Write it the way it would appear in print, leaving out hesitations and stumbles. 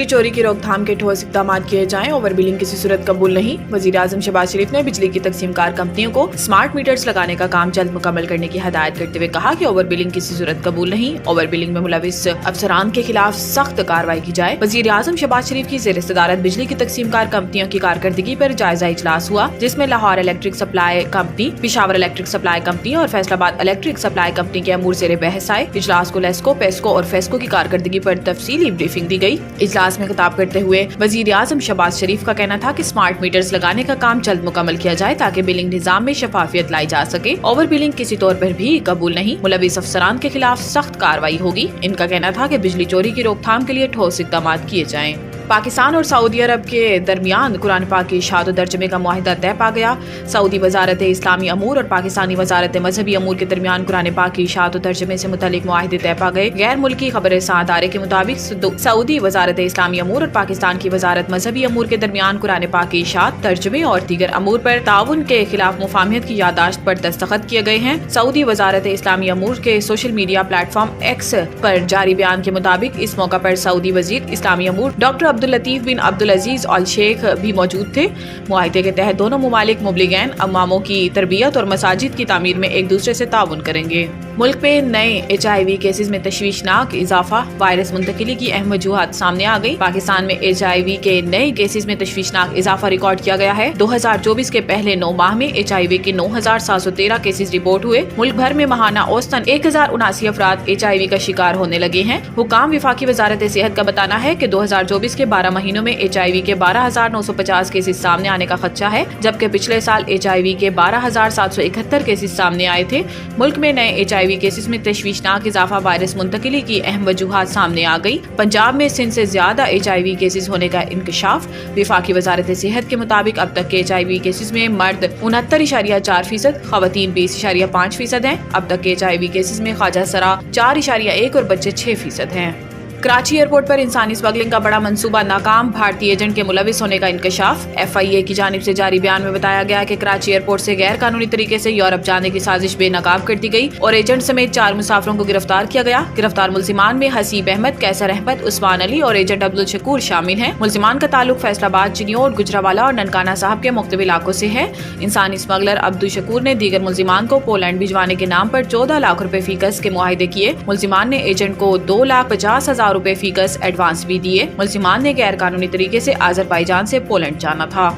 बिजली चोरी की रोकथाम के ठोस इक़दाम किए जाएं। ओवर बिलिंग किसी सूरत कबूल नहीं। वज़ीर आज़म शहबाज शरीफ ने बिजली की तकसीमकार कंपनियों को स्मार्ट मीटर्स लगाने का काम जल्द मुकम्मल करने की हदायत करते हुए कहा कि ओवर बिलिंग किसी सूरत कबूल नहीं। ओवर बिलिंग में मुलविस अफसरान के खिलाफ सख्त कार्रवाई की जाए। वज़ीर आज़म शहबाज शरीफ की ज़ेर सदारत बिजली की तकसीमकार कंपनियों की कारकर्दगी पर जायजा इजलास हुआ, जिसमें Lahore electric supply company, Peshawar electric supply company और फैसलाबाद इलेक्ट्रिक सप्लाई कंपनी के अमूर ज़ेर बहस आए। इजलास को लेस्को, पेस्को और फेस्को की कारकर्दगी पर तफसीली ब्रीफिंग दी गई। इजलास में खिताब करते हुए वज़ीर आज़म शहबाज शरीफ का कहना था कि स्मार्ट मीटर्स लगाने का काम जल्द मुकम्मल किया जाए ताकि बिलिंग निज़ाम में शफाफियत लाई जा सके। ओवर बिलिंग किसी तौर पर भी कबूल नहीं। मुलविस अफसरान के खिलाफ सख्त कार्रवाई होगी। इनका कहना था कि बिजली चोरी की रोकथाम के लिए ठोस इक़दाम किए जाएं। पाकिस्तान और सऊदी अरब के दरमियान कुरान पाक की इशाअत और तर्जुमे का मुआहिदा तय पा गया। सऊदी वजारत इस्लामी अमूर और पाकिस्तानी वजारत मजहबी अमूर के दरमियान कुरान पाक की इशाअत और तर्जुमे से मुतल्लिक मुआहिदे तय पा गए। गैर मुल्की खबर इदारे के मुताबिक सऊदी वजारत इस्लामी अमूर और पाकिस्तान की वजारत मजहबी अमूर के दरमियान कुरान पाक की इशाअत, तर्जुमे और दीगर अमूर पर ताउन के खिलाफ मुफाहमत की यादाश्त पर दस्तखत किए गए हैं। सऊदी वजारत इस्लामी अमूर के सोशल मीडिया प्लेटफॉर्म एक्स पर जारी बयान के मुताबिक इस मौका पर सऊदी वजीर इस्लामी अमूर डॉक्टर अब्दुल लतीफ बिन अब्दुल अजीज अल शेख भी मौजूद थे। मुआहिदे के तहत दोनों मुमालिक मुबलिगैन अम्मामों की तरबियत और मसाजिद की तामीर में एक दूसरे से ताउन करेंगे। मुल्क पे नए HIV केसेस में तशवीशनाक इजाफा, वायरस मुंतकिली की अहम वजूहात सामने आ गई। पाकिस्तान में HIV के नए केसेस में तशवीशनाक इजाफा रिकॉर्ड किया गया है। 2024 के पहले 9 माह में HIV के 9,713 केसेस रिपोर्ट हुए। मुल्क भर में माहाना औसतन 1079 अफराद HIV का शिकार होने लगे हैं। हुकाम विफाकी वजारत सेहत का बताना है कि 2024 के 12 महीनों में HIV के 12,950 केसेस सामने आने का खदशा है, जबकि पिछले साल HIV के 12,771 केसेस सामने आए थे। मुल्क में नए HIV केसेस में तशवीशनाक इजाफा, वायरस मुंतकिली की अहम वजूहात सामने आ गई। पंजाब में सिंध से ज्यादा HIV केसेस होने का इंकशाफ। विफाकी वजारत सेहत के मुताबिक अब तक के HIV केसेस में मर्द 69.4%, खवातीन 20.5% हैं। अब तक के HIV केसेस में ख्वाजा सरा 4.1 और बच्चे 6% हैं। कराची एयरपोर्ट पर इंसानी स्मगलिंग का बड़ा मंसूबा नाकाम, भारतीय एजेंट के मुलविस होने का इंकशाफ। FIA की जानिब से जारी बयान में बताया गया कि कराची एयरपोर्ट से गैर कानूनी तरीके से यूरोप जाने की साजिश बेनकाब कर दी गई और एजेंट समेत 4 मुसाफिरों को गिरफ्तार किया गया। गिरफ्तार मुल्जिमान में हसीब अहमद, कैसर अहमद, उस्मान अली और एजेंट अब्दुल शकूर शामिल हैं। मुल्जिमान का ताल्लुक फैसलाबाद, चिन्योट, गुजरावाला और ननकाना साहब के मुख्तलिफ इलाकों से है। इंसानी स्मगलर अब्दुल शकूर ने दीगर मुल्जिमान को पोलैंड भिजवाने के नाम पर 14 लाख रुपए फीकस के मुआहिदे किए। मुल्जिमान ने एजेंट को 2,50,000 रुपए फीकस एडवांस भी दिए। मुल्जिमान ने गैर कानूनी तरीके से अजरबैजान से पोलैंड जाना था।